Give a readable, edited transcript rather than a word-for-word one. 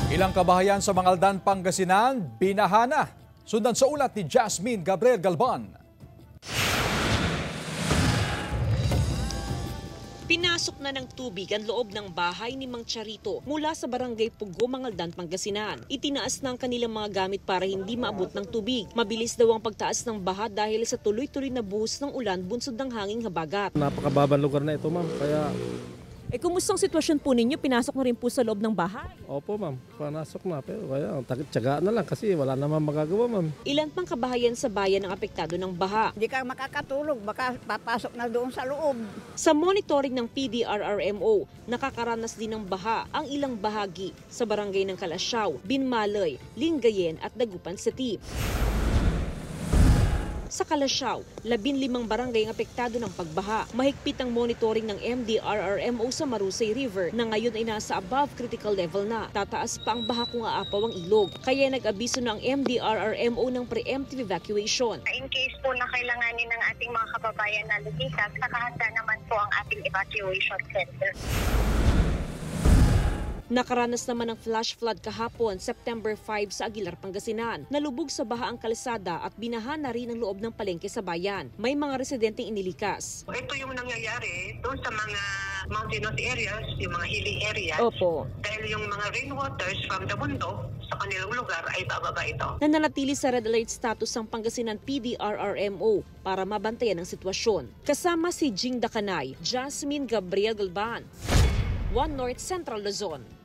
Ilang kabahayan sa Mangaldan, Pangasinan, binahana. Sundan sa ulat ni Jasmine Gabriel Galban. Pinasok na ng tubig ang loob ng bahay ni Mang Charito mula sa barangay Pugo, Mangaldan, Pangasinan. Itinaas ng kanilang mga gamit para hindi maabot ng tubig. Mabilis daw ang pagtaas ng baha dahil sa tuloy-tuloy na buhos ng ulan bunsod ng hanging habagat. Napakababang lugar na ito, ma'am. Kaya Kumusta ang sitwasyon po ninyo? Pinasok na rin po sa loob ng bahay? opo, ma'am. Panasok na. Pero kaya tiyagaan na lang kasi wala naman magagawa, ma'am. Ilan pang kabahayan sa bayan ang apektado ng baha? Hindi ka makakatulog, baka papasok na doon sa loob. Sa monitoring ng PDRRMO, nakakaranas din ng baha ang ilang bahagi sa barangay ng Kalasyaw, Binmalay, Lingayen at Dagupan City. Sa Kalasyaw, 15 barangay ang apektado ng pagbaha. Mahigpit ang monitoring ng MDRRMO sa Marusay River na ngayon ay nasa above critical level na. Tataas pa ang baha kung aapaw ang ilog. Kaya nag-abiso ng MDRRMO ng preemptive evacuation. In case po na kailanganin ng ating mga kababayan na lumikas, nakahanda naman po ang ating evacuation center. Nakaranas naman ng flash flood kahapon, September 5 sa Aguilar, Pangasinan. Nalubog sa baha ang kalsada at binaha na rin ang loob ng palengke sa bayan. May mga residenteng inilikas. Ito yung nangyayari doon sa mga mountainous areas, yung mga hilly areas. Opo. Dahil yung mga rainwaters from the bundok sa kanilang lugar ay bababa ito. Nananatili sa red alert status ang Pangasinan PDRRMO para mabantayan ang sitwasyon. Kasama si Jing Dakanay, Jasmine Gabriel Galban, One North Central Luzon.